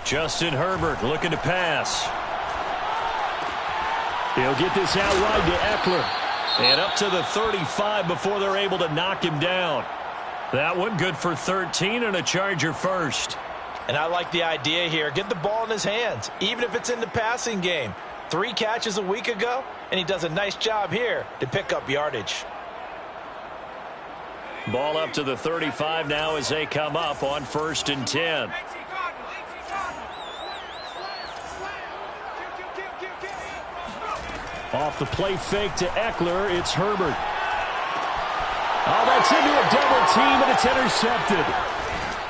Justin Herbert looking to pass. He'll get this out wide to Eckler. And up to the 35 before they're able to knock him down. That one good for 13 and a Charger first. And I like the idea here. Get the ball in his hands, even if it's in the passing game. 3 catches a week ago, and he does a nice job here to pick up yardage. Ball up to the 35 now as they come up on 1st and 10. Off the play fake to Eckler, it's Herbert. Oh, that's into a double team, and it's intercepted.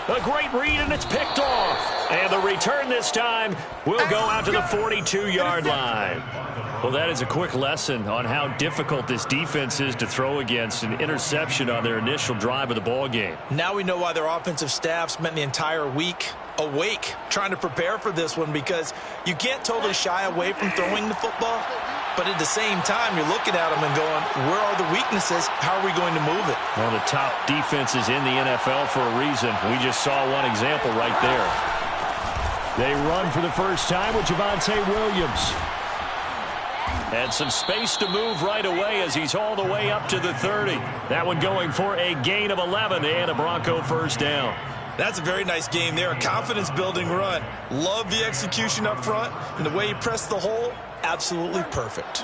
A great read, and it's picked off. And the return this time will go out to the 42-yard line. Well, that is a quick lesson on how difficult this defense is to throw against. An interception on their initial drive of the ball game. Now we know why their offensive staff spent the entire week awake trying to prepare for this one, because you can't totally shy away from throwing the football. But at the same time, you're looking at them and going, where are the weaknesses? How are we going to move it? One of the top defenses in the NFL for a reason. We just saw one example right there. They run for the first time with Javonte Williams. And some space to move right away as he's all the way up to the 30. That one going for a gain of 11 and a Bronco first down. That's a very nice game there. A confidence-building run. Love the execution up front. And the way he pressed the hole, absolutely perfect.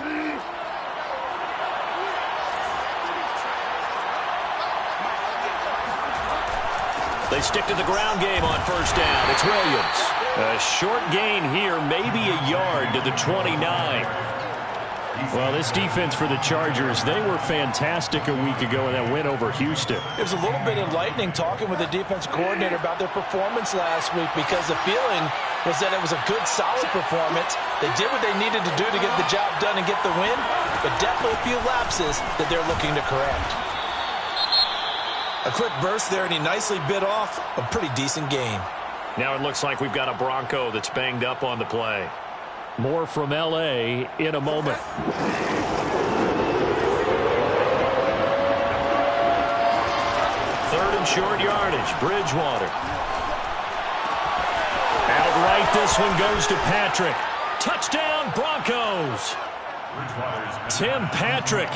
They stick to the ground game on first down. It's Williams. A short gain here, maybe a yard to the 29. Well, this defense for the Chargers, they were fantastic a week ago in that win over Houston. It was a little bit enlightening talking with the defense coordinator about their performance last week, because the feeling was that it was a good, solid performance. They did what they needed to do to get the job done and get the win, but definitely a few lapses that they're looking to correct. A quick burst there, and he nicely bit off a pretty decent gain. Now it looks like we've got a Bronco that's banged up on the play. More from L.A. in a moment. 3rd and short yardage, Bridgewater. Outright, this one goes to Patrick. Touchdown, Broncos. Tim Patrick,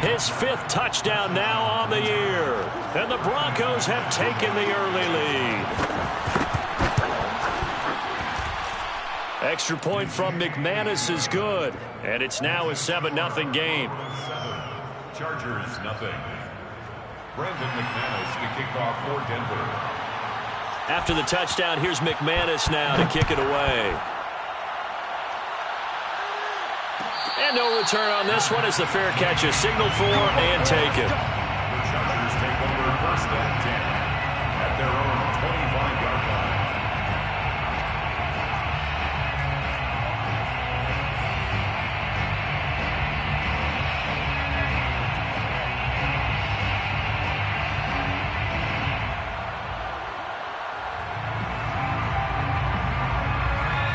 his 5th touchdown now on the year. And the Broncos have taken the early lead. Extra point from McManus is good. And it's now a 7-0 game. Chargers, nothing. Brandon McManus to kick off for Denver. After the touchdown, here's McManus now to kick it away. And no return on this one as the fair catch is signaled for and taken. The Chargers take over 1st and 10 at their own 25-yard line.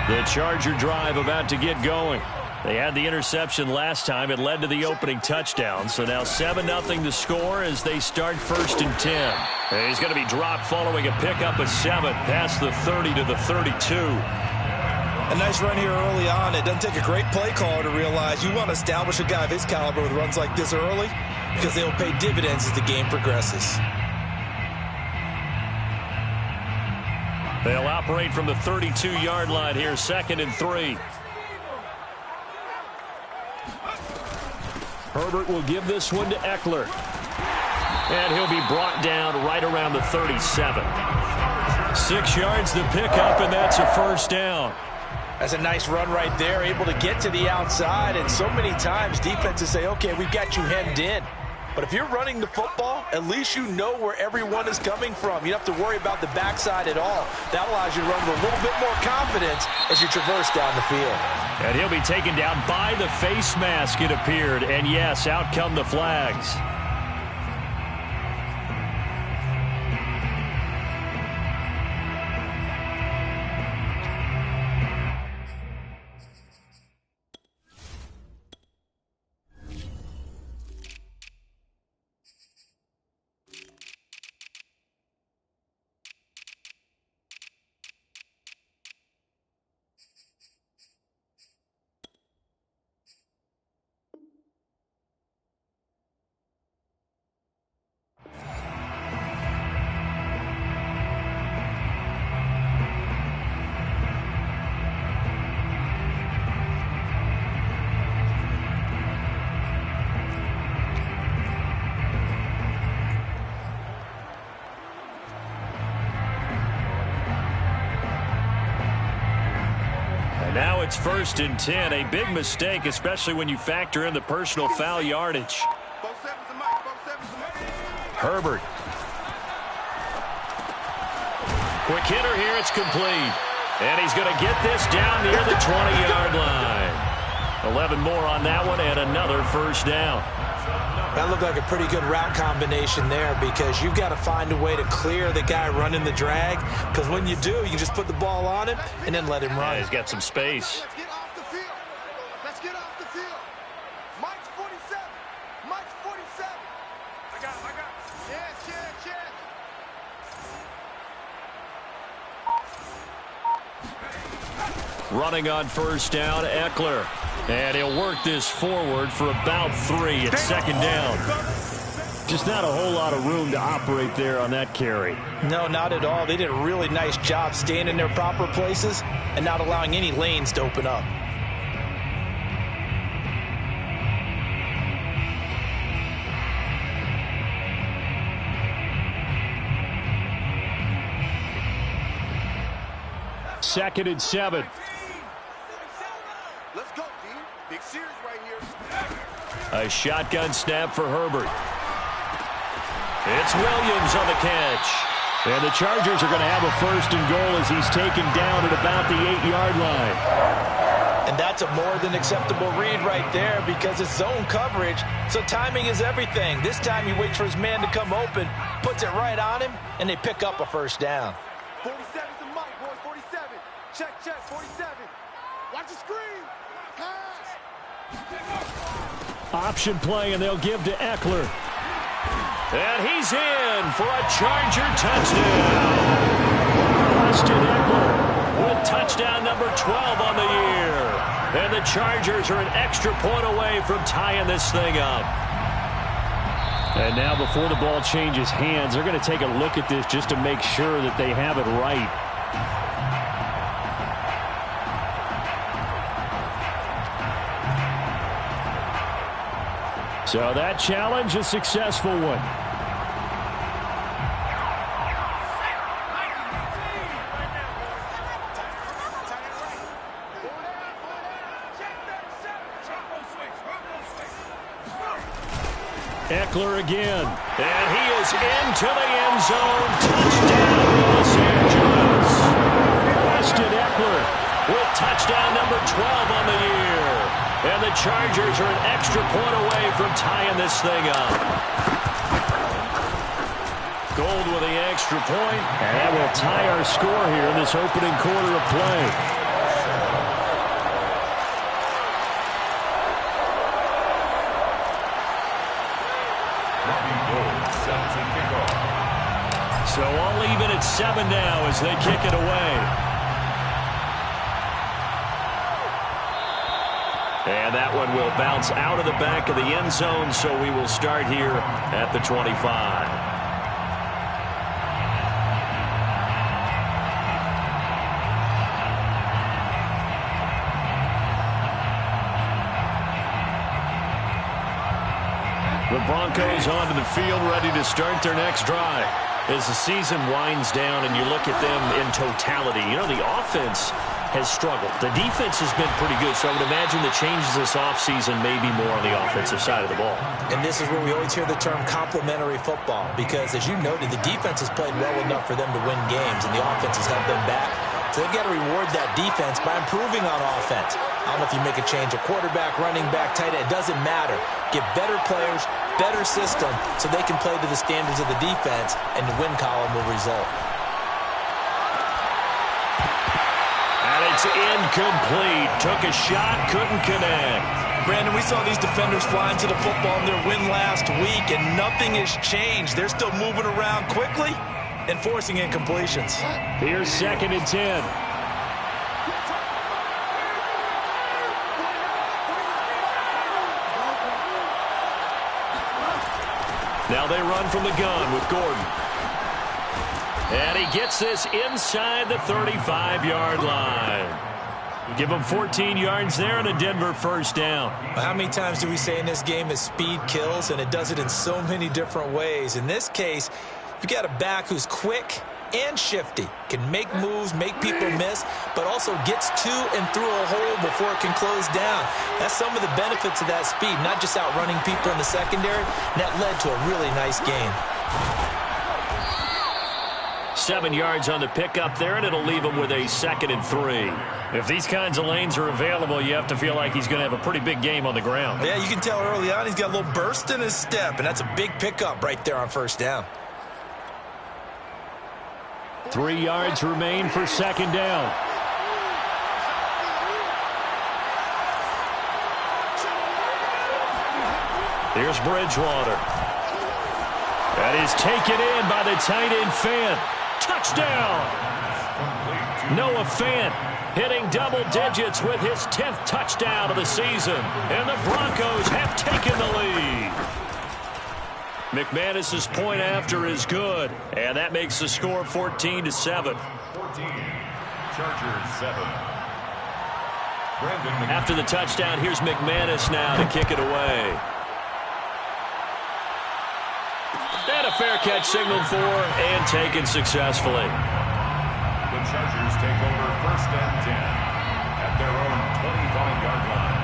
The Charger drive about to get going. They had the interception last time. It led to the opening touchdown. So now 7-0 to score as they start 1st and 10. And he's going to be dropped following a pickup of 7 past the 30 to the 32. A nice run here early on. It doesn't take a great play caller to realize you want to establish a guy of his caliber with runs like this early, because they'll pay dividends as the game progresses. They'll operate from the 32-yard line here, 2nd and 3. Herbert will give this one to Eckler. And he'll be brought down right around the 37. 6 yards the pickup, and that's a first down. That's a nice run right there, able to get to the outside. And so many times defenses say, okay, we've got you hemmed in. But if you're running the football, at least you know where everyone is coming from. You don't have to worry about the backside at all. That allows you to run with a little bit more confidence as you traverse down the field. And he'll be taken down by the face mask, it appeared. And yes, out come the flags. it's 1st and 10. A big mistake, especially when you factor in the personal foul yardage. Herbert. Quick hitter here. It's complete. And he's going to get this down near the 20-yard line. 11 more on that one and another first down. That looked like a pretty good route combination there because you've got to find a way to clear the guy running the drag, because when you do, you just put the ball on him and then let him run. Yeah, he's got some space. Let's get off the field. Let's get off the field. Mike's 47. Mike's 47. I got it. Check. Running on first down, Eckler. And he'll work this forward for about 3. It's 2nd down. Just not a whole lot of room to operate there on that carry. No, not at all. They did a really nice job staying in their proper places and not allowing any lanes to open up. Second and 7. Let's go, D. Big series right here. A shotgun snap for Herbert. It's Williams on the catch. And the Chargers are going to have a 1st and goal as he's taken down at about the 8-yard line. And that's a more than acceptable read right there because it's zone coverage, so timing is everything. This time he waits for his man to come open, puts it right on him, and they pick up a 1st down. 47's the Mike, boys. 47. Check. 47. Watch the screen. Pass. Option play, and they'll give to Eckler. And he's in for a Charger touchdown. Austin Eckler with touchdown number 12 on the year. And the Chargers are an extra point away from tying this thing up. And now before the ball changes hands, they're going to take a look at this just to make sure that they have it right. So that challenge, a successful one. Eckler again. And he is into the end zone. Touchdown, Los Angeles. Austin Eckler with touchdown number 12 on the year. And the Chargers are an extra point away from tying this thing up. Gold with the extra point. And that will tie our score here in this opening quarter of play. So all even at 7 now as they kick it away. And that one will bounce out of the back of the end zone, so we will start here at the 25. The Broncos onto the field, ready to start their next drive. As the season winds down and you look at them in totality, you know, the offense has struggled. The defense has been pretty good, so I would imagine the changes this offseason may be more on the offensive side of the ball. And this is where we always hear the term complementary football, because as you noted, the defense has played well enough for them to win games, and the offense has held them back. So they've got to reward that defense by improving on offense. I don't know if you make a change, a quarterback, running back, tight end, it doesn't matter. Get better players, better system, so they can play to the standards of the defense, and the win column will result. And it's incomplete. Took a shot, couldn't connect. Brandon, we saw these defenders flying to the football in their win last week, and nothing has changed. They're still moving around quickly and forcing incompletions. Here's 2nd and 10. Now they run from the gun with Gordon. And he gets this inside the 35-yard line. Give him 14 yards there and a Denver 1st down. How many times do we say in this game that speed kills, and it does it in so many different ways? In this case, you got a back who's quick and shifty. Can make moves, make people miss, but also gets to and through a hole before it can close down. That's some of the benefits of that speed, not just outrunning people in the secondary. And that led to a really nice gain. 7 yards on the pickup there, and it'll leave him with a 2nd and 3. If these kinds of lanes are available, you have to feel like he's going to have a pretty big game on the ground. Yeah, you can tell early on he's got a little burst in his step, and that's a big pickup right there on 1st down. 3 yards remain for 2nd down. Here's Bridgewater. That is taken in by the tight end Fant. Touchdown! Noah Fant hitting double digits with his 10th touchdown of the season. And the Broncos have taken the lead. McManus's point after is good. And that makes the score 14-7. 14. Chargers 7. After the touchdown, here's McManus now to kick it away. And a fair catch signaled for and taken successfully. The Chargers take over 1st and 10 at their own 25-yard line.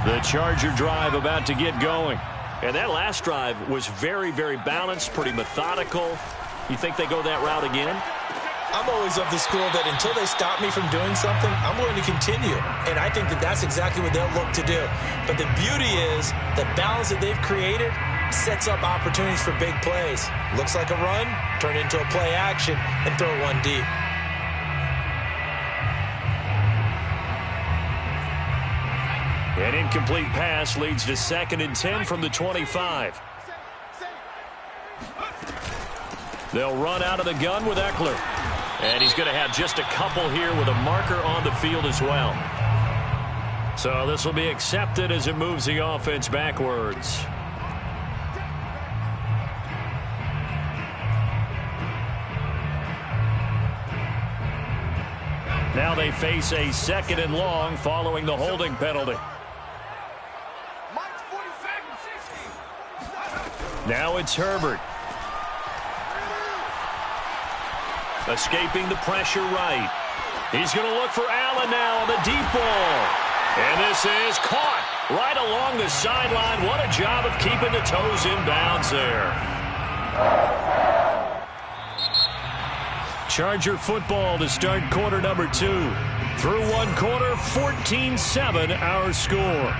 The Charger drive about to get going. And that last drive was very, very balanced, pretty methodical. You think they go that route again? I'm always of the school that until they stop me from doing something, I'm going to continue. And I think that that's exactly what they'll look to do. But the beauty is the balance that they've created sets up opportunities for big plays. Looks like a run, turn into a play action, and throw one deep. An incomplete pass leads to 2nd and 10 from the 25. They'll run out of the gun with Eckler. And he's going to have just a couple here with a marker on the field as well. So this will be accepted as it moves the offense backwards. Now they face a 2nd and long following the holding penalty. Now it's Herbert. Escaping the pressure right. He's going to look for Allen now on the deep ball. And this is caught right along the sideline. What a job of keeping the toes in bounds there. Charger football to start quarter number 2. Through one quarter, 14-7 our score.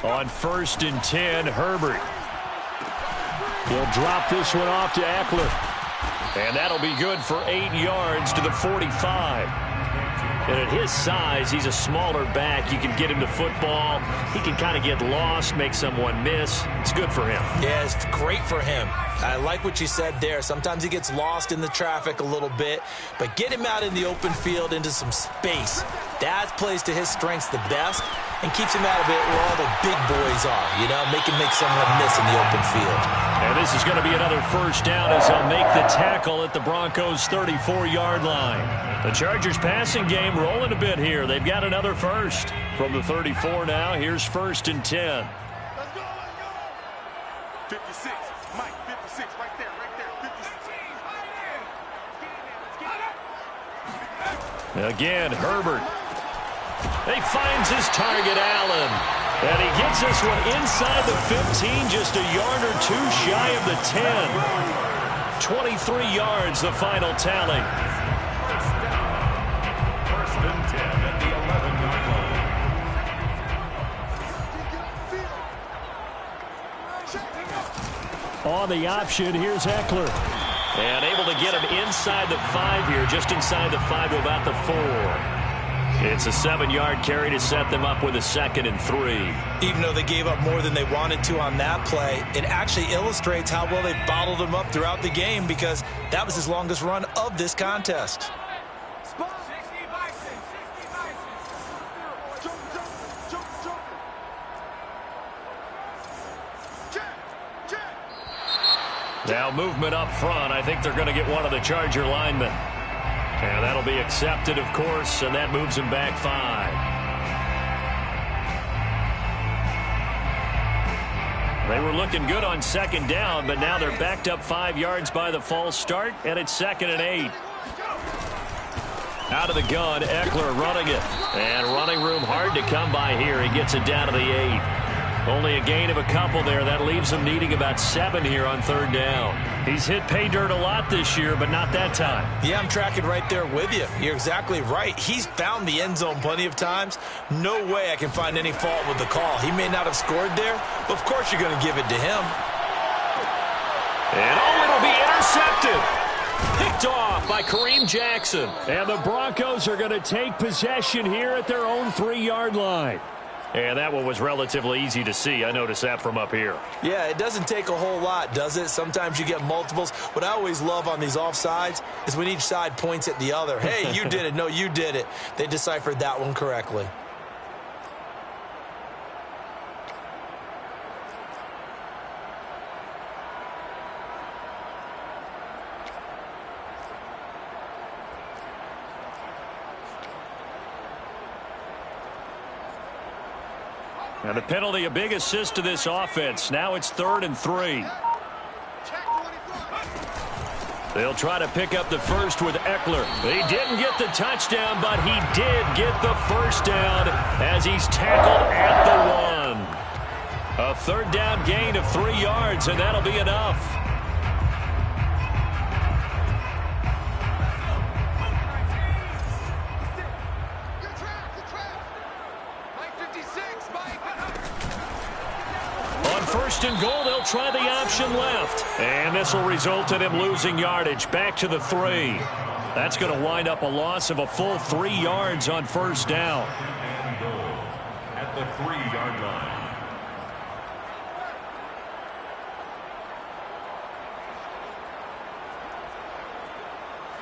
On 1st and 10, Herbert. He'll drop this one off to Eckler. And that'll be good for 8 yards to the 45. And at his size, he's a smaller back. You can get him to football. He can kind of get lost, make someone miss. It's good for him. Yeah, it's great for him. I like what you said there. Sometimes he gets lost in the traffic a little bit, but get him out in the open field into some space. That plays to his strengths the best and keeps him out of it where all the big boys are, you know, make someone miss in the open field. And this is going to be another 1st down as they'll make the tackle at the Broncos' 34-yard line. The Chargers passing game rolling a bit here. They've got another 1st. From the 34 now, here's 1st and 10. Let's go, let's go. 56, Mike, 56, right there, 56. Again, Herbert. He finds his target, Allen. And he gets this one inside the 15, just a yard or 2 shy of the 10. 23 yards, the final tally. 1st and 10 at the 11-yard line. On the option, here's Eckler. And able to get him inside the 5 here, just inside the 5 to about the 4. It's a 7-yard carry to set them up with a 2nd and 3. Even though they gave up more than they wanted to on that play, it actually illustrates how well they bottled him up throughout the game because that was his longest run of this contest. Now movement up front. I think they're going to get one of the Charger linemen. And that'll be accepted, of course, and that moves him back 5. They were looking good on second down, but now they're backed up 5 yards by the false start, and it's 2nd and 8. Out of the gun, Eckler running it. And running room hard to come by here. He gets it down to the 8. Only a gain of a couple there. That leaves him needing about 7 here on 3rd down. He's hit pay dirt a lot this year, but not that time. Yeah, I'm tracking right there with you. You're exactly right. He's found the end zone plenty of times. No way I can find any fault with the call. He may not have scored there, but of course you're going to give it to him. And it'll be intercepted. Picked off by Kareem Jackson. And the Broncos are going to take possession here at their own 3-yard line. And that one was relatively easy to see. I noticed that from up here. Yeah, it doesn't take a whole lot, does it? Sometimes you get multiples. What I always love on these offsides is when each side points at the other. Hey, you did it. No, you did it. They deciphered that one correctly. And the penalty, a big assist to this offense. Now it's 3rd and 3. They'll try to pick up the first with Eckler. He didn't get the touchdown, but he did get the first down as he's tackled at the 1. A 3rd down gain of 3 yards, and that'll be enough. First and goal, they'll try the option left. And this will result in him losing yardage back to the 3. That's going to wind up a loss of a full 3 yards on 1st down. And goal at the 3-yard line.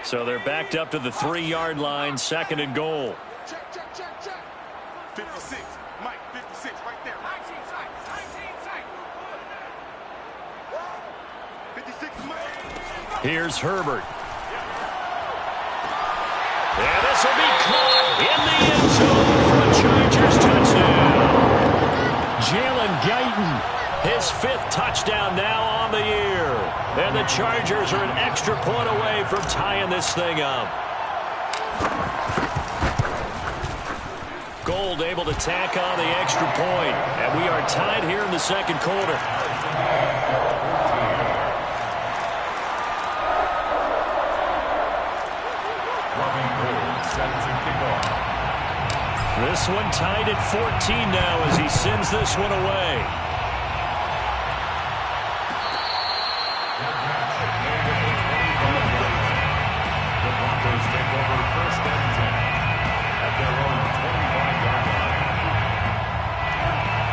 So they're backed up to the 3-yard line, 2nd and goal. Check, check, check, check. 56. Mike, 56 right there. 19 side. 19 side. 56 Mike. Here's Herbert. And this will be caught in the end zone for a Chargers touchdown. Jalen Guyton, his 5th touchdown now on the year. And the Chargers are an extra point away from tying this thing up. Gold able to tack on the extra point. And we are tied here in the 2nd quarter. This one tied at 14 now as he sends this one away. The Broncos take over 1st and 10 at their own 25-yard line.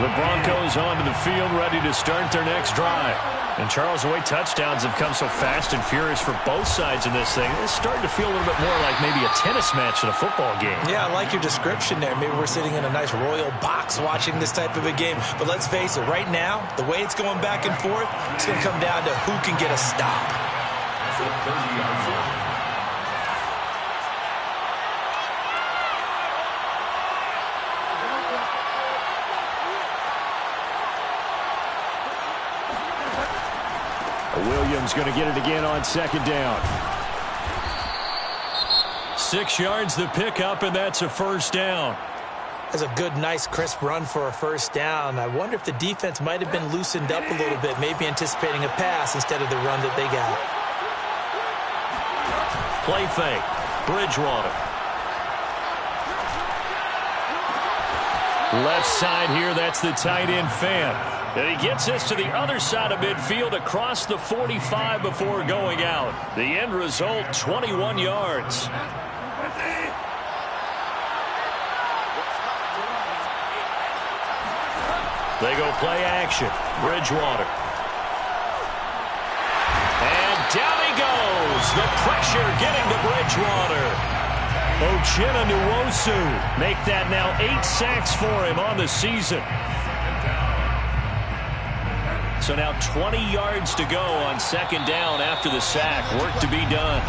The Broncos onto the field ready to start their next drive. And Charles, the way touchdowns have come so fast and furious for both sides in this thing, it's starting to feel a little bit more like maybe a tennis match in a football game. Yeah, I like your description there. Maybe we're sitting in a nice royal box watching this type of a game. But let's face it, right now, the way it's going back and forth, it's going to come down to who can get a stop. That's a 30-yard line. Williams going to get it again on 2nd down. 6 yards the pickup, and that's a 1st down. That's a good, nice, crisp run for a 1st down. I wonder if the defense might have been loosened up a little bit, maybe anticipating a pass instead of the run that they got. Play fake. Bridgewater. Left side here, that's the tight end fan. And he gets this to the other side of midfield across the 45 before going out. The end result, 21 yards. They go play action. Bridgewater. And down he goes. The pressure getting to Bridgewater. Uchenna Nwosu make that now 8 sacks for him on the season. So now 20 yards to go on second down after the sack. Work to be done.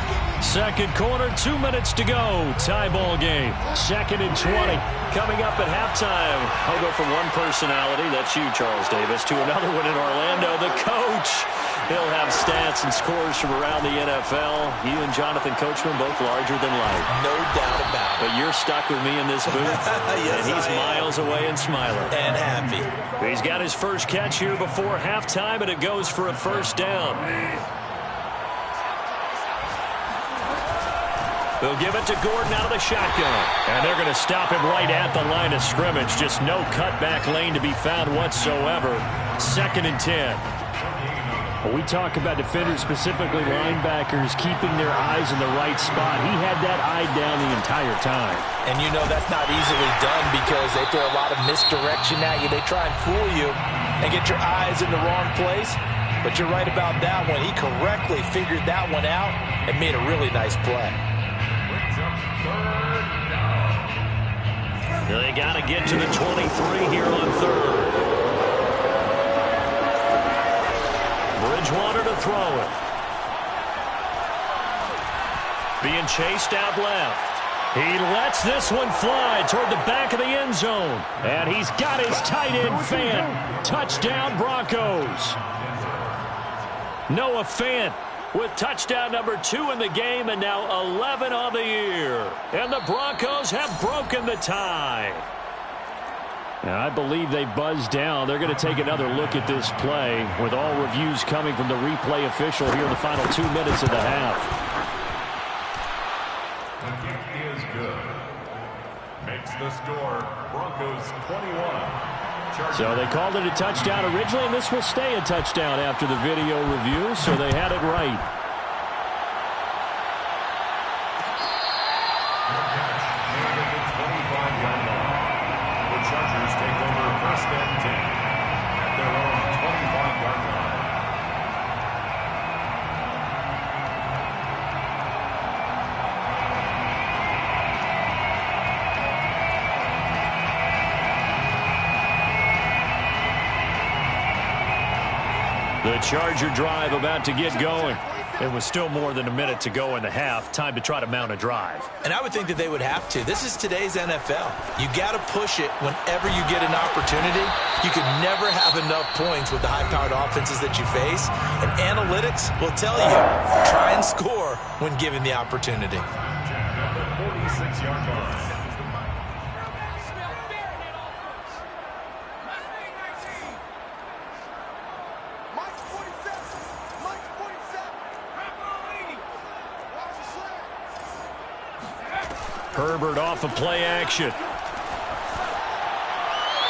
Second quarter, 2 minutes to go. Tie ball game. 2nd and 20. Coming up at halftime, I'll go from one personality, that's you, Charles Davis, to another one in Orlando, the coach. He'll have stats and scores from around the NFL. You and Jonathan Coachman both larger than life. No doubt about it. But you're stuck with me in this booth. Yes, and he's miles away and smiling. And happy. He's got his first catch here before halftime, and it goes for a first down. They'll give it to Gordon out of the shotgun. And they're going to stop him right at the line of scrimmage. Just no cutback lane to be found whatsoever. 2nd and 10. When we talk about defenders, specifically linebackers, keeping their eyes in the right spot, he had that eye down the entire time. And you know that's not easily done because they throw a lot of misdirection at you. They try and fool you and get your eyes in the wrong place. But you're right about that one. He correctly figured that one out and made a really nice play. They got to get to the 23 here on 3rd. Bridgewater to throw it. Being chased out left. He lets this one fly toward the back of the end zone. And he's got his tight end Fant. Touchdown Broncos. Noah Fant with touchdown number 2 in the game and now 11 on the year. And the Broncos have broken the tie. Now, I believe they buzzed down. They're going to take another look at this play with all reviews coming from the replay official here in the final 2 minutes of the half. The kick is good. Makes the score Broncos 21. So they called it a touchdown originally, and this will stay a touchdown after the video review, so they had it right. Chargers take over 1st and 10 at their own 25-yard line. The Charger drive about to get going. It was still more than a minute to go in the half. Time to try to mount a drive. And I would think that they would have to. This is today's NFL. You got to push it whenever you get an opportunity. You can never have enough points with the high-powered offenses that you face. And analytics will tell you, try and score when given the opportunity. 46-yard line. Herbert off of play action.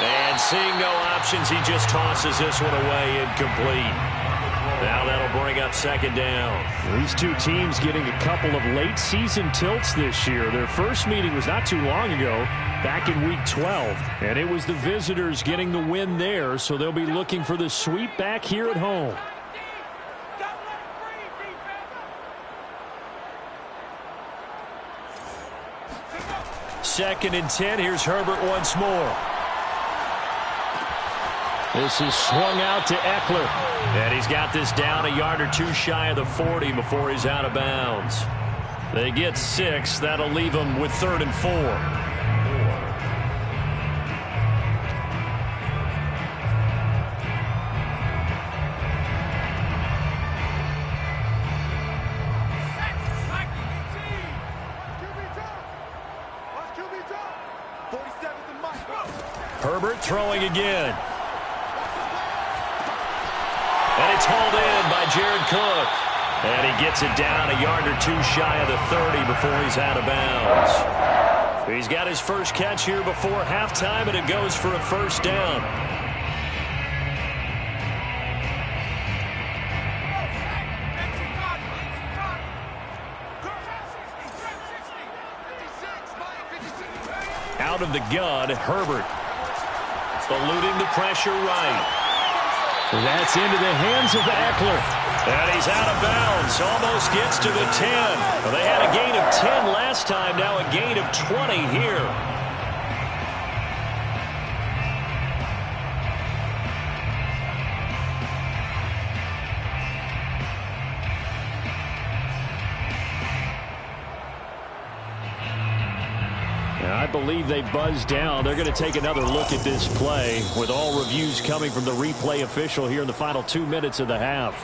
And seeing no options, he just tosses this one away incomplete. Now that'll bring up 2nd down. These two teams getting a couple of late season tilts this year. Their first meeting was not too long ago, back in week 12. And it was the visitors getting the win there, so they'll be looking for the sweep back here at home. 2nd and 10. Here's Herbert once more. This is swung out to Eckler. And he's got this down a yard or two shy of the 40 before he's out of bounds. They get 6. That'll leave them with 3rd and 4. Herbert throwing again. And it's hauled in by Jared Cook. And he gets it down a yard or two shy of the 30 before he's out of bounds. He's got his first catch here before halftime, and it goes for a first down. Out of the gun, Herbert. Eluding the pressure right. That's into the hands of Eckler. And he's out of bounds. Almost gets to the 10. Well, they had a gain of 10 last time. Now a gain of 20 here. can't believe they buzzed down. They're going to take another look at this play with all reviews coming from the replay official here in the final 2 minutes of the half.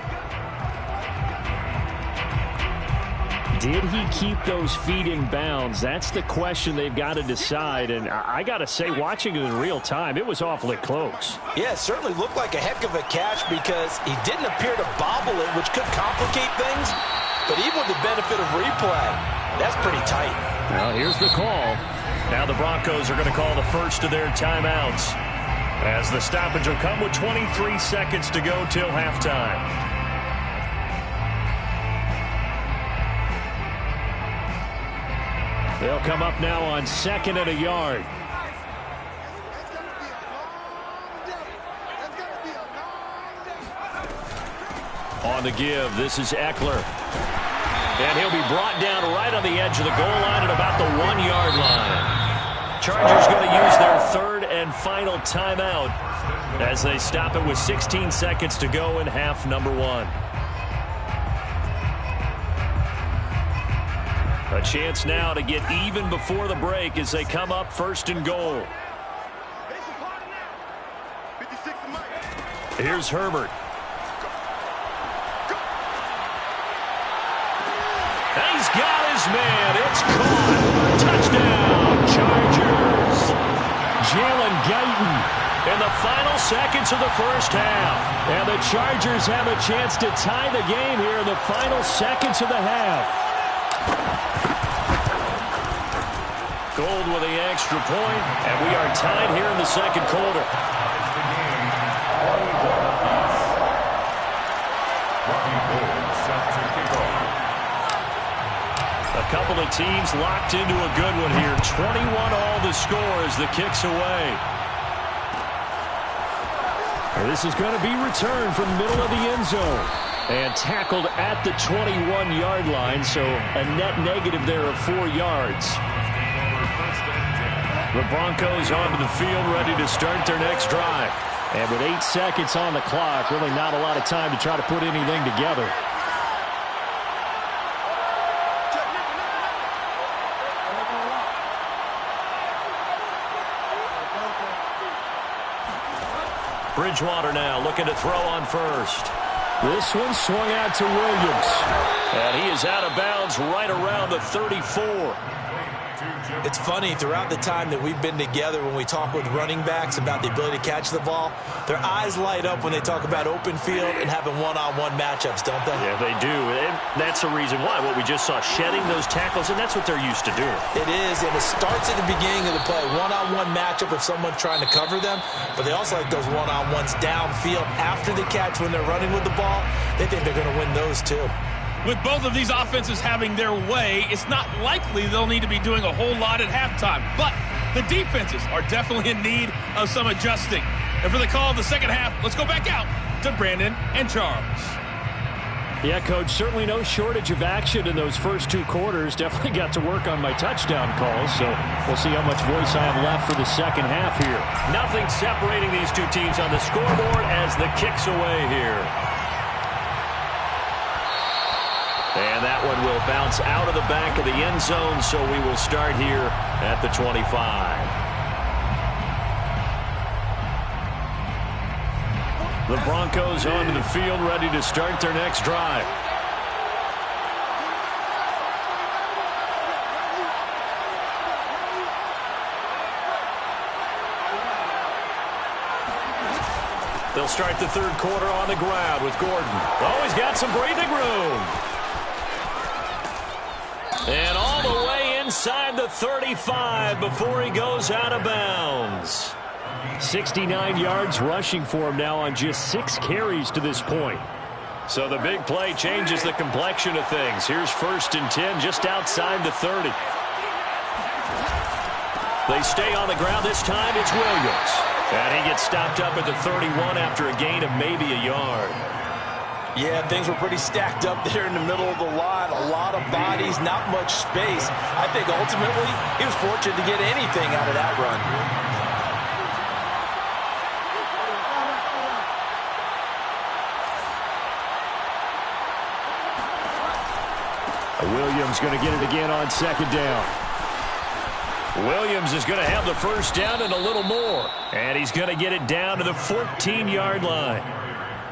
Did he keep those feet in bounds? That's the question they've got to decide. And I got to say, watching it in real time, it was awfully close. Yeah, it certainly looked like a heck of a catch because he didn't appear to bobble it, which could complicate things. But even with the benefit of replay, that's pretty tight. Well, here's the call. Now the Broncos are going to call the first of their timeouts, as the stoppage will come with 23 seconds to go till halftime. They'll come up now on 2nd and a yard. On the give, this is Eckler. And he'll be brought down right on the edge of the goal line at about the 1-yard line. Chargers going to use their 3rd and final timeout as they stop it with 16 seconds to go in half number 1. A chance now to get even before the break as they come up 1st and goal. Here's Herbert. He's got his man. It's caught. Touchdown, Chargers. Jalen Guyton in the final seconds of the first half. And the Chargers have a chance to tie the game here in the final seconds of the half. Gold with the extra point, and we are tied here in the second quarter. A couple of teams locked into a good one here. 21 all the score as the kick's away. This is going to be returned from the middle of the end zone. And tackled at the 21-yard line, so a net negative there of 4 yards. The Broncos onto the field, ready to start their next drive. And with 8 seconds on the clock, really not a lot of time to try to put anything together. Bridgewater now looking to throw on first. This one swung out to Williams. And he is out of bounds right around the 34. It's funny, throughout the time that we've been together, when we talk with running backs about the ability to catch the ball, their eyes light up when they talk about open field and having one-on-one matchups, don't they? Yeah, they do. And that's the reason why. What we just saw, shedding those tackles, and that's what they're used to doing. It is, and it starts at the beginning of the play. One-on-one matchup if someone's trying to cover them, but they also like those one-on-ones downfield after the catch when they're running with the ball. They think they're going to win those too. With both of these offenses having their way, it's not likely they'll need to be doing a whole lot at halftime. But the defenses are definitely in need of some adjusting. And for the call of the second half, let's go back out to Brandon and Charles. Yeah, Coach, certainly no shortage of action in those first 2 quarters. Definitely got to work on my touchdown calls, so we'll see how much voice I have left for the second half here. Nothing separating these two teams on the scoreboard as the kick's away here. And that one will bounce out of the back of the end zone, so we will start here at the 25. The Broncos onto the field, ready to start their next drive. They'll start the third quarter on the ground with Gordon. Oh, he's got some breathing room. And all the way inside the 35 before he goes out of bounds. 69 yards rushing for him now on just 6 carries to this point. So the big play changes the complexion of things. Here's 1st and 10 just outside the 30. They stay on the ground. This time it's Williams. And he gets stopped up at the 31 after a gain of maybe a yard. Yeah, things were pretty stacked up there in the middle of the line. A lot of bodies, not much space. I think ultimately he was fortunate to get anything out of that run. Williams going to get it again on 2nd down. Williams is going to have the first down and a little more. And he's going to get it down to the 14-yard line.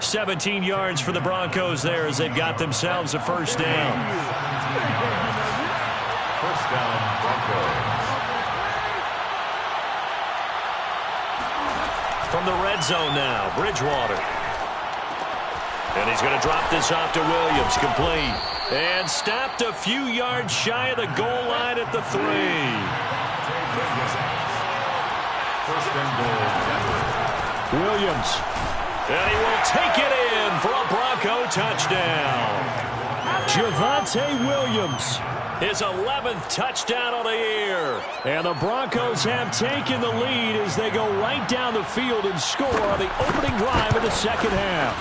17 yards for the Broncos there as they've got themselves a first down. First down, Broncos. From the red zone now, Bridgewater. And he's going to drop this off to Williams, complete. And stopped a few yards shy of the goal line at the 3. First and goal, Denver. Williams. And he will take it in for a Bronco touchdown. Javonte Williams. His 11th touchdown on the year. And the Broncos have taken the lead as they go right down the field and score on the opening drive of the second half.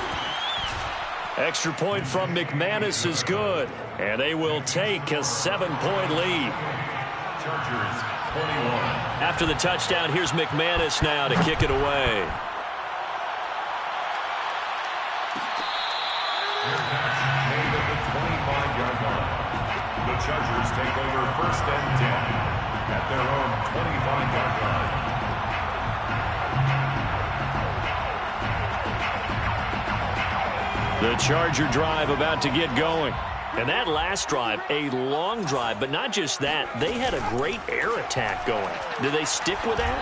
Extra point from McManus is good. And they will take a 7-point lead. Chargers, 21. After the touchdown, here's McManus now to kick it away. Made at the 25-yard line. The Chargers take over first and 10 at their own 25-yard line. The Charger drive about to get going. And that last drive, a long drive, but not just that. They had a great air attack going. Do they stick with that?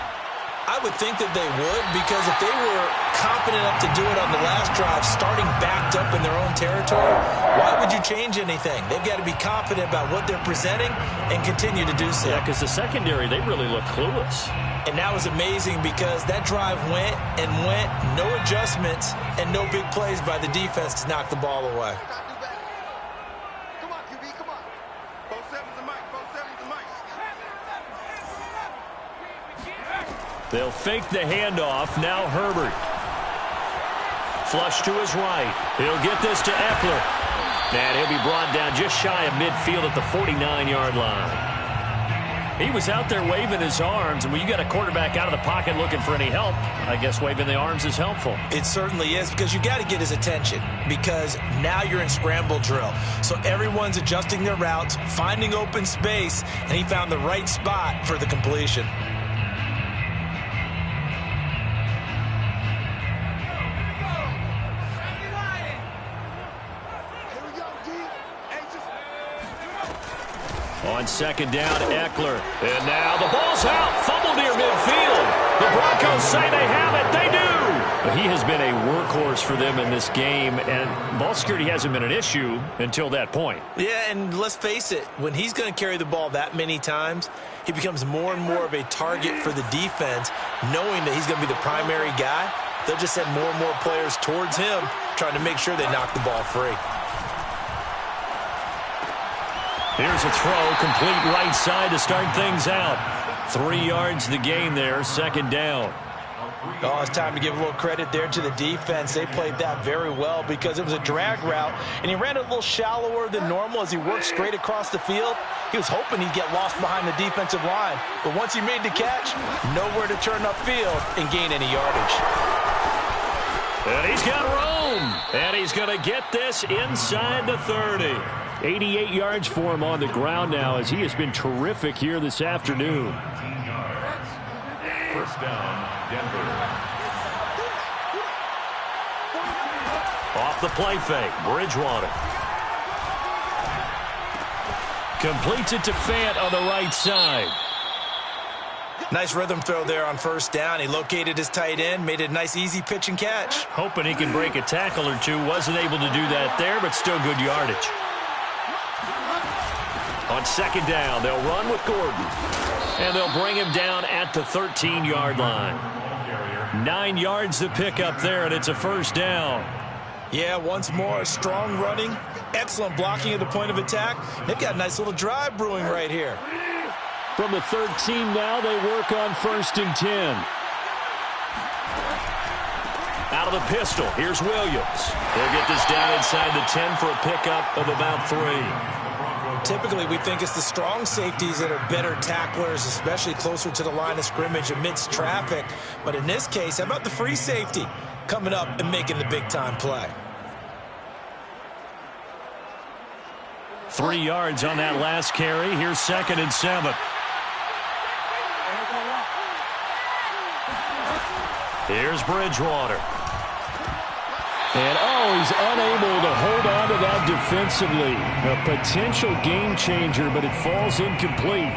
I would think that they would, because if they were confident enough to do it on the last drive, starting backed up in their own territory, why would you change anything? They've got to be confident about what they're presenting and continue to do so. Yeah, because the secondary, they really look clueless. And that was amazing because that drive went and went, no adjustments, and no big plays by the defense to knock the ball away. Come on, QB, come on. 4-7's a mic, 4-7's a mic. They'll fake the handoff. Now Herbert. Flush to his right. He'll get this to Eckler. And he'll be brought down just shy of midfield at the 49-yard line. He was out there waving his arms, and when you got a quarterback out of the pocket looking for any help, I guess waving the arms is helpful. It certainly is, because you got to get his attention, because now you're in scramble drill. So everyone's adjusting their routes, finding open space, and he found the right spot for the completion. On second down, Eckler. And now the ball's out. Fumble near midfield. The Broncos say they have it. They do. But he has been a workhorse for them in this game, and ball security hasn't been an issue until that point. Yeah, and let's face it, when he's going to carry the ball that many times, he becomes more and more of a target for the defense, knowing that he's going to be the primary guy. They'll just send more and more players towards him, trying to make sure they knock the ball free. Here's a throw, complete right side to start things out. 3 yards the gain there, second down. Oh, it's time to give a little credit there to the defense. They played that very well because it was a drag route, and he ran it a little shallower than normal as he worked straight across the field. He was hoping he'd get lost behind the defensive line, but once he made the catch, nowhere to turn upfield and gain any yardage. And he's got room, and he's going to get this inside the 30. 88 yards for him on the ground now as he has been terrific here this afternoon. 18 yards. First down, Denver. Off the play fake, Bridgewater. Completes it to Fant on the right side. Nice rhythm throw there on first down. He located his tight end, made it a nice easy pitch and catch. Hoping he can break a tackle or two. Wasn't able to do that there, but still good yardage. On second down, they'll run with Gordon. And they'll bring him down at the 13-yard line. 9 yards to pick up there, and it's a first down. Yeah, once more, strong running, excellent blocking at the point of attack. They've got a nice little drive brewing right here. From the 13 now, they work on first and 10. Out of the pistol, here's Williams. They'll get this down inside the 10 for a pickup of about 3. Typically, we think it's the strong safeties that are better tacklers, especially closer to the line of scrimmage amidst traffic. But in this case, how about the free safety coming up and making the big-time play? 3 yards on that last carry. Here's second and 7. Here's Bridgewater. And, he's unable to hold on to that defensively. A potential game changer, but it falls incomplete.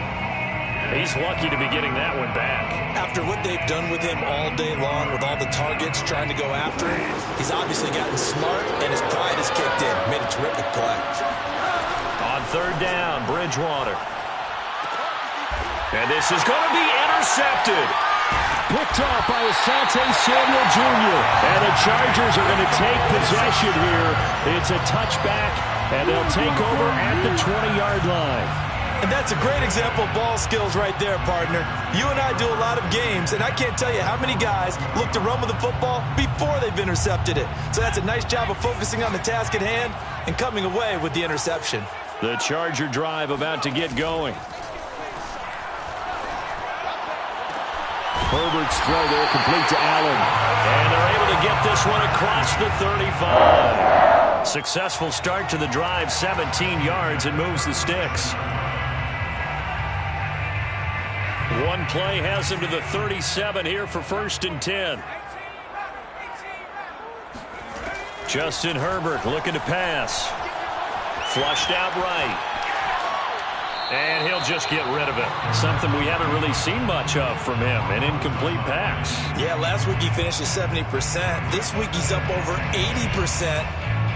He's lucky to be getting that one back. After what they've done with him all day long, with all the targets trying to go after him, he's obviously gotten smart, and his pride has kicked in. Made a terrific play. On third down, Bridgewater. And this is going to be intercepted. Picked off by Asante Samuel Jr. And the Chargers are going to take possession here. It's a touchback, and they'll take over at the 20-yard line. And that's a great example of ball skills right there, partner. You and I do a lot of games, and I can't tell you how many guys look to run with the football before they've intercepted it. So that's a nice job of focusing on the task at hand and coming away with the interception. The Charger drive about to get going. Herbert's throw there complete to Allen. And they're able to get this one across the 35. Successful start to the drive, 17 yards, and moves the sticks. One play has him to the 37 here for 1st and 10. Justin Herbert looking to pass. Flushed out right. And he'll just get rid of it. Something we haven't really seen much of from him. An incomplete pass. Yeah, last week he finished at 70%. This week he's up over 80%.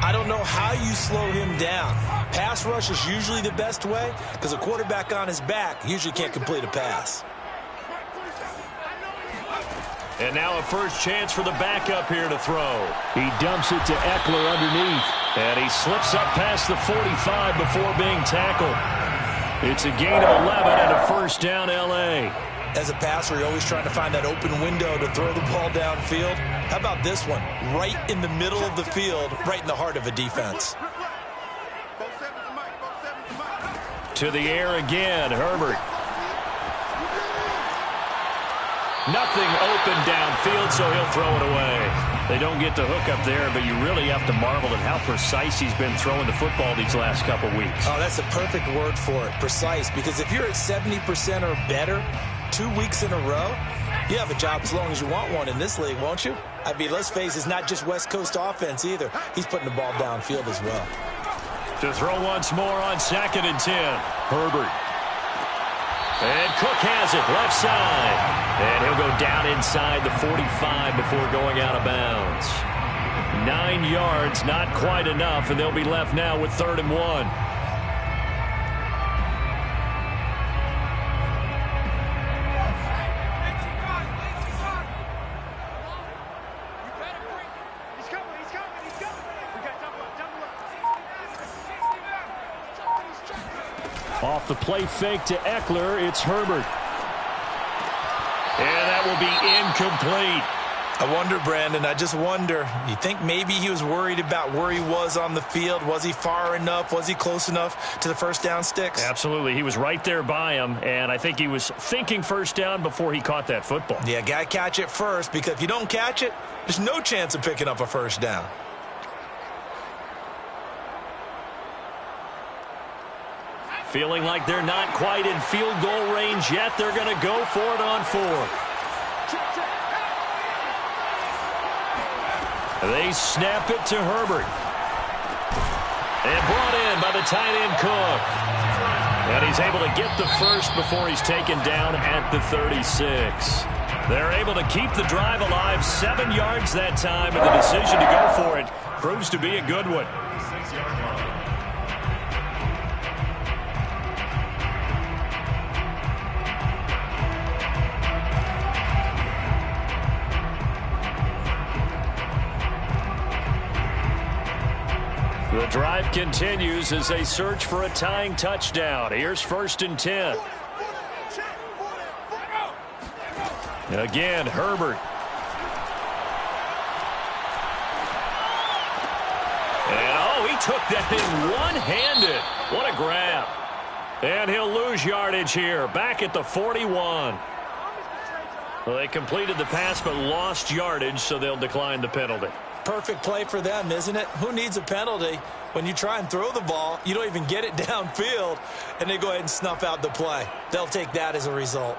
I don't know how you slow him down. Pass rush is usually the best way because a quarterback on his back usually can't complete a pass. And now a first chance for the backup here to throw. He dumps it to Eckler underneath. And he slips up past the 45 before being tackled. It's a gain of 11 and a first down L.A. As a passer, you're always trying to find that open window to throw the ball downfield. How about this one? Right in the middle of the field, right in the heart of a defense. To the air again, Herbert. Nothing open downfield, so he'll throw it away. They don't get the hook up there, but you really have to marvel at how precise he's been throwing the football these last couple weeks. Oh, that's a perfect word for it, precise, because if you're at 70% or better 2 weeks in a row, you have a job as long as you want one in this league, won't you? I mean, let's face it, it's not just West Coast offense either. He's putting the ball downfield as well. To throw once more on 2nd and 10. Herbert. And Cook has it, left side. And he'll go down inside the 45 before going out of bounds. 9 yards, not quite enough, and they'll be left now with 3rd and 1. Off the play fake to Eckler, it's Herbert. And that will be incomplete. I wonder, Brandon, I just wonder. You think maybe he was worried about where he was on the field? Was he far enough? Was he close enough to the first down sticks? Absolutely. He was right there by him, and I think he was thinking first down before he caught that football. Yeah, got to catch it first, because if you don't catch it, there's no chance of picking up a first down. Feeling like they're not quite in field goal range yet. They're going to go for it on 4th. They snap it to Herbert. And brought in by the tight end Cook. And he's able to get the first before he's taken down at the 36. They're able to keep the drive alive, 7 yards that time, and the decision to go for it proves to be a good one. The drive continues as they search for a tying touchdown. Here's 1st and 10. Again, Herbert. And, he took that in one-handed. What a grab. And he'll lose yardage here, back at the 41. Well, they completed the pass but lost yardage, so they'll decline the penalty. Perfect play for them, isn't it? Who needs a penalty? When you try and throw the ball, you don't even get it downfield, and they go ahead and snuff out the play. They'll take that as a result.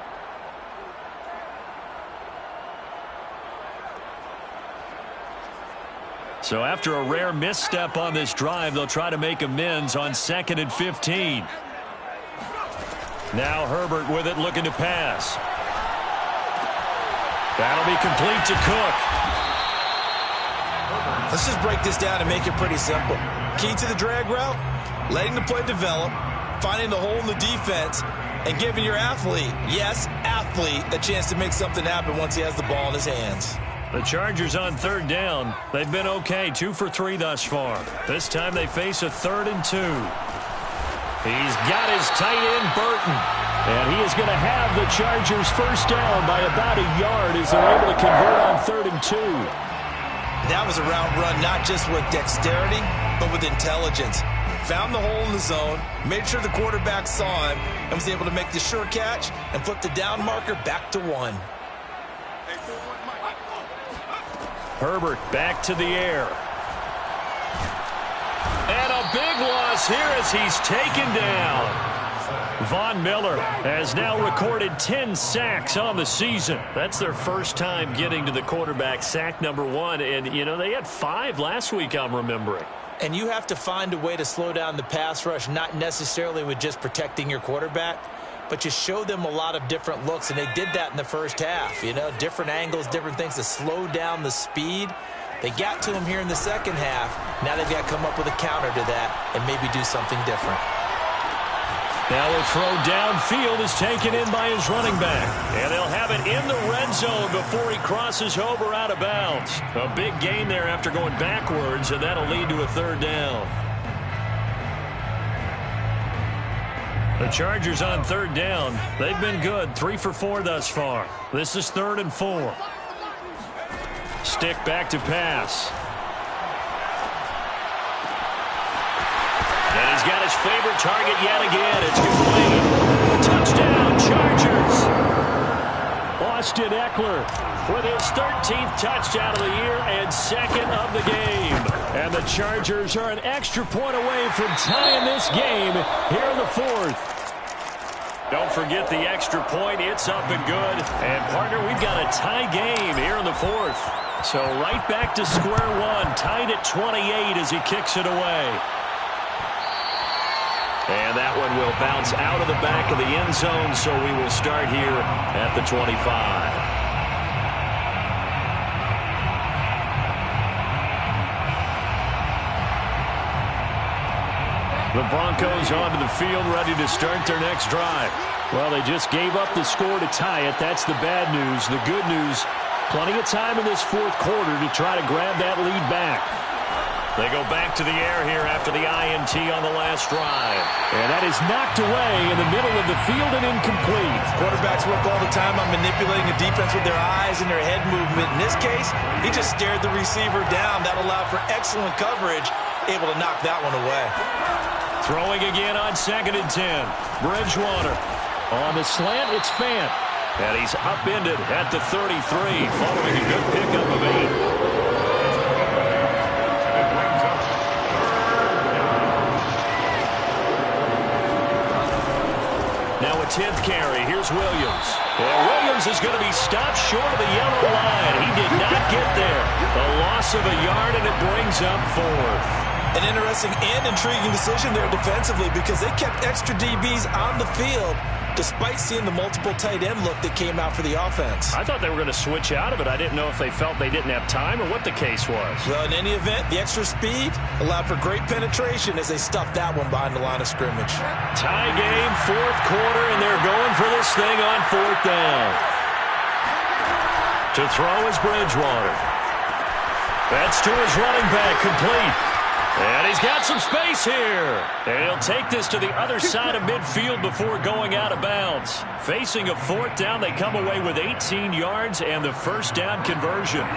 So after a rare misstep on this drive, they'll try to make amends on 2nd and 15. Now Herbert with it, looking to pass. That'll be complete to Cook. Let's just break this down and make it pretty simple. Key to the drag route, letting the play develop, finding the hole in the defense, and giving your athlete, yes, athlete, a chance to make something happen once he has the ball in his hands. The Chargers on 3rd down. They've been okay, 2 for 3 thus far. This time they face a 3rd and 2. He's got his tight end, Burton. And he is going to have the Chargers first down by about a yard as they're able to convert on 3rd and 2. That was a route run not just with dexterity, but with intelligence. Found the hole in the zone, made sure the quarterback saw him, and was able to make the sure catch and flip the down marker back to 1. Herbert back to the air. And a big loss here as he's taken down. Von Miller has now recorded 10 sacks on the season. That's their first time getting to the quarterback, sack number 1. And, you know, they had 5 last week, I'm remembering. And you have to find a way to slow down the pass rush, not necessarily with just protecting your quarterback, but you show them a lot of different looks, and they did that in the first half. You know, different angles, different things to slow down the speed. They got to him here in the second half. Now they've got to come up with a counter to that and maybe do something different. Now the throw downfield is taken in by his running back. And they'll have it in the red zone before he crosses over out of bounds. A big gain there after going backwards, and that'll lead to a 3rd down. The Chargers on 3rd down. They've been good, 3 for 4 thus far. This is 3rd and 4. Stick back to pass. And he's got his favorite target yet again. It's complete. Touchdown, Chargers. Austin Eckler with his 13th touchdown of the year and 2nd of the game. And the Chargers are an extra point away from tying this game here in the 4th. Don't forget the extra point. It's up and good. And, partner, we've got a tie game here in the 4th. So right back to square one, tied at 28 as he kicks it away. And that one will bounce out of the back of the end zone, so we will start here at the 25. The Broncos onto the field, ready to start their next drive. Well, they just gave up the score to tie it. That's the bad news. The good news, plenty of time in this 4th quarter to try to grab that lead back. They go back to the air here after the INT on the last drive. And that is knocked away in the middle of the field and incomplete. Quarterbacks work all the time on manipulating a defense with their eyes and their head movement. In this case, he just stared the receiver down. That allowed for excellent coverage, able to knock that one away. Throwing again on 2nd and 10. Bridgewater on the slant, it's Fant. And he's upended at the 33 following a good pickup of 8. Now a 10th carry. Here's Williams. Well, Williams is going to be stopped short of the yellow line. He did not get there. A loss of a yard, and it brings up 4th. An interesting and intriguing decision there defensively because they kept extra DBs on the field despite seeing the multiple tight end look that came out for the offense. I thought they were going to switch out of it. I didn't know if they felt they didn't have time or what the case was. Well, in any event, the extra speed allowed for great penetration as they stuffed that one behind the line of scrimmage. Tie game, 4th quarter, and they're going for this thing on 4th down. To throw is Bridgewater. That's to his running back, complete. And he's got some space here. And he'll take this to the other side of midfield before going out of bounds. Facing a 4th down, they come away with 18 yards and the first down conversion.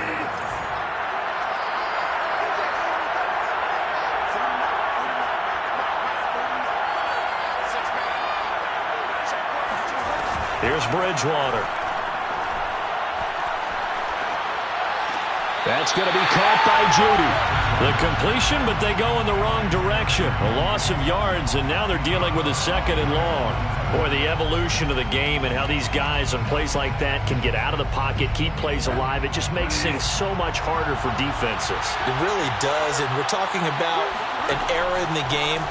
Here's Bridgewater. That's going to be caught by Judy. The completion, but they go in the wrong direction. A loss of yards, and now they're dealing with a 2nd and long. Boy, the evolution of the game and how these guys on plays like that can get out of the pocket, keep plays alive, it just makes things so much harder for defenses. It really does, and we're talking about an era in the game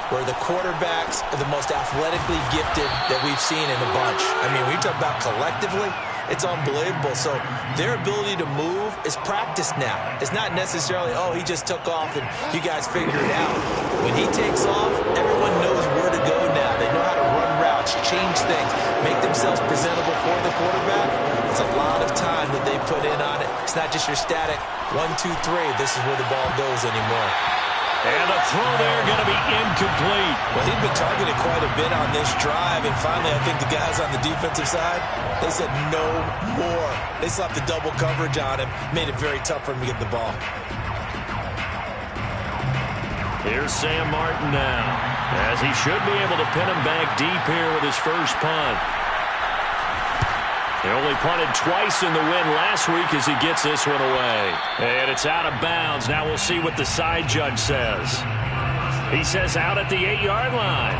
where the quarterbacks are the most athletically gifted that we've seen in a bunch. I mean, we talk about collectively, it's unbelievable. So their ability to move is practiced now. It's not necessarily, oh, he just took off and you guys figure it out. When he takes off, everyone knows where to go now. They know how to run routes, change things, make themselves presentable for the quarterback. It's a lot of time that they put in on it. It's not just your static 1, 2, 3. This is where the ball goes anymore. And the throw there going to be incomplete. Well, he'd been targeted quite a bit on this drive, and finally I think the guys on the defensive side, they said no more. They slapped the double coverage on him, made it very tough for him to get the ball. Here's Sam Martin now, as he should be able to pin him back deep here with his first punt. He only punted twice in the win last week as he gets this one away. And it's out of bounds. Now we'll see what the side judge says. He says out at the 8-yard line.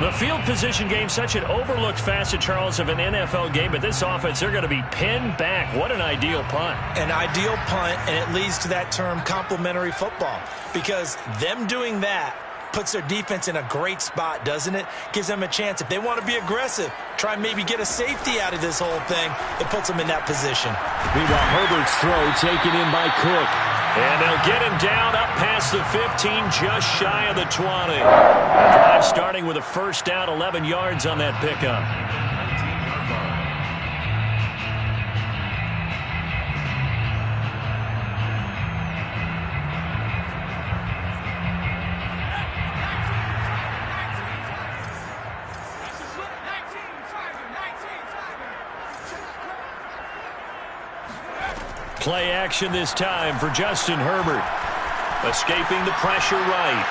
The field position game, such an overlooked facet, Charles, of an NFL game, but this offense, they're going to be pinned back. What an ideal punt. An ideal punt, and it leads to that term complementary football, because them doing that puts their defense in a great spot, doesn't it? Gives them a chance. If they want to be aggressive, try and maybe get a safety out of this whole thing, it puts them in that position. Meanwhile, Herbert's throw taken in by Cook. And they'll get him down up past the 15, just shy of the 20. The drive starting with a first down, 11 yards on that pickup. Play action this time for Justin Herbert. Escaping the pressure right.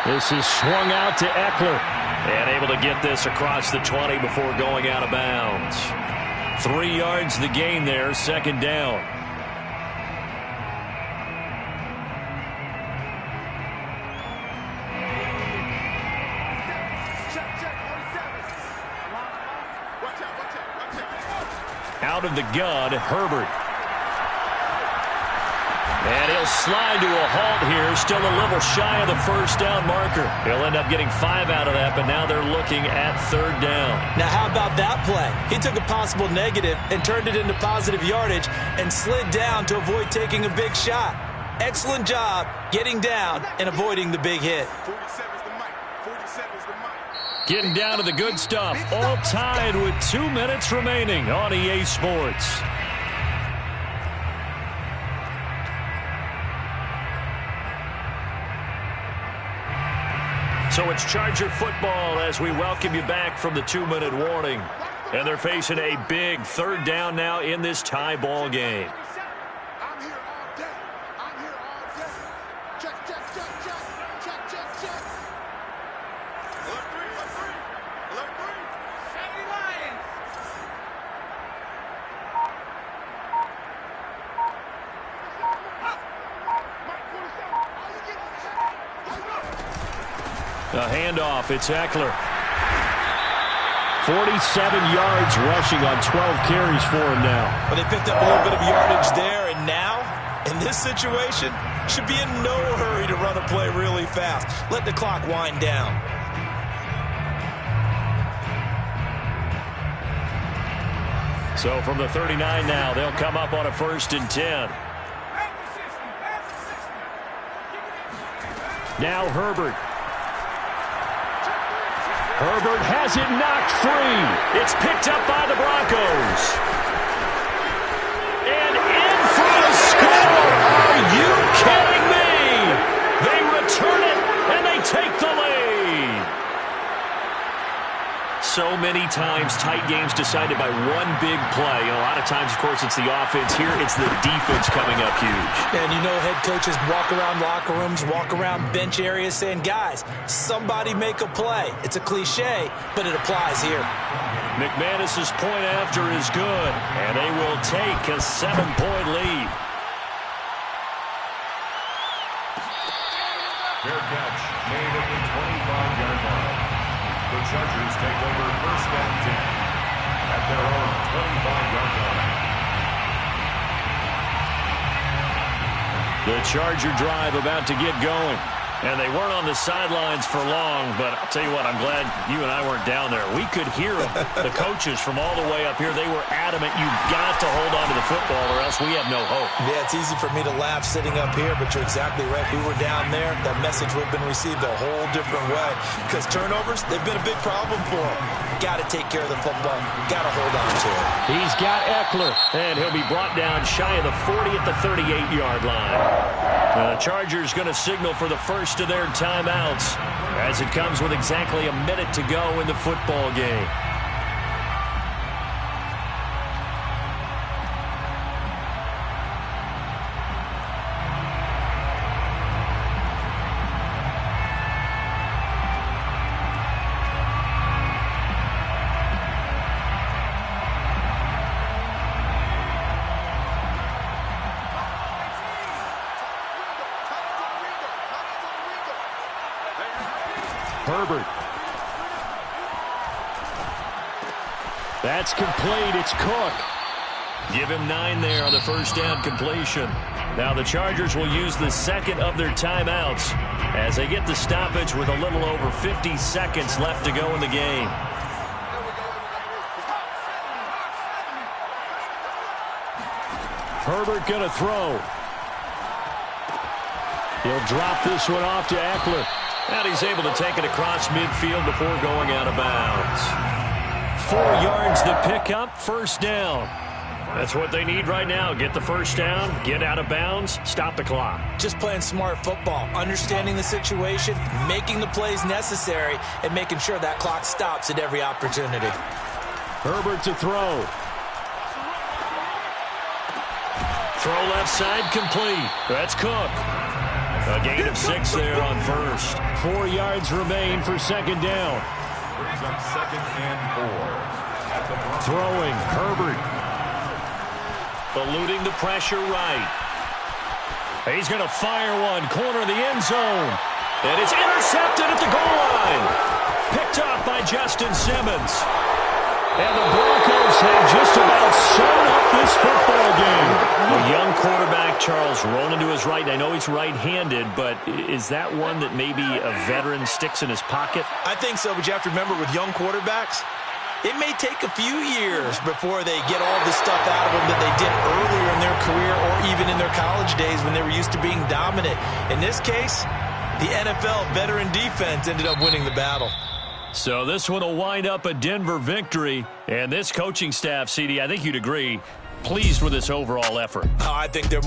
This is swung out to Eckler. And able to get this across the 20 before going out of bounds. 3 yards the gain there, 2nd down. Out of the gun, Herbert. And he'll slide to a halt here, still a little shy of the first down marker. He'll end up getting 5 out of that, but now they're looking at 3rd down. Now, how about that play? He took a possible negative and turned it into positive yardage and slid down to avoid taking a big shot. Excellent job getting down and avoiding the big hit. 47's the mic. 47's the mic. Getting down to the good stuff, all tied with 2 minutes remaining on EA Sports. So it's Charger football as we welcome you back from the 2-minute warning. And they're facing a big 3rd down now in this tie ball game. I'm here all day. I'm here all day. Check, check, check, check. Check, check, check. Alert 3, alert 3. Alert 3. 70 Lions. Mike 47. All you get is check. A handoff, it's Eckler. 47 yards rushing on 12 carries for him now. Well, they picked up a little bit of yardage there, and now, in this situation, should be in no hurry to run a play really fast. Let the clock wind down. So from the 39 now, they'll come up on a 1st and 10. Now Herbert. Herbert has it knocked free. It's picked up by the Broncos. And in for the score. Are you kidding me? They return it, and they take the lead. So many times, tight games decided by one big play. And a lot of times, of course, it's the offense. Here, it's the defense coming up huge. And you know head coaches walk around locker rooms, walk around bench areas saying, guys, somebody make a play. It's a cliche, but it applies here. McManus's point after is good, and they will take a 7-point lead. Chargers take over 1st and 10 at their own 25-yard line. The Charger drive about to get going. And they weren't on the sidelines for long, but I'll tell you what, I'm glad you and I weren't down there. We could hear them, the coaches from all the way up here. They were adamant, you've got to hold on to the football or else we have no hope. Yeah, it's easy for me to laugh sitting up here, but you're exactly right. We were down there. That message would have been received a whole different way because turnovers, they've been a big problem for them. Got to take care of the football. Got to hold on to it. He's got Eckler, and he'll be brought down shy of the 40 at the 38-yard line. The Chargers going to signal for the first of their timeouts as it comes with exactly a minute to go in the football game. Herbert. That's complete. It's Cook. Give him 9 there on the first down completion. Now the Chargers will use the second of their timeouts as they get the stoppage with a little over 50 seconds left to go in the game. Herbert going to throw. He'll drop this one off to Eckler. And he's able to take it across midfield before going out of bounds. 4 yards the pickup, first down. That's what they need right now. Get the first down, get out of bounds, stop the clock. Just playing smart football, understanding the situation, making the plays necessary, and making sure that clock stops at every opportunity. Herbert to throw. Throw left side complete. That's Cook. A gain of 6 there on first. 4 yards remain for second down. Brings up 2nd and 4 at the throwing, Herbert. Eluding the pressure right. He's going to fire one, corner of the end zone. And it's intercepted at the goal line. Picked up by Justin Simmons. And the Broncos have just about sewn up this football game. A young quarterback, Charles, rolling to his right. And I know he's right-handed, but is that one that maybe a veteran sticks in his pocket? I think so, but you have to remember with young quarterbacks, it may take a few years before they get all the stuff out of them that they did earlier in their career or even in their college days when they were used to being dominant. In this case, the NFL veteran defense ended up winning the battle. So this one will wind up a Denver victory. And this coaching staff, CD, I think you'd agree, pleased with this overall effort. I think they're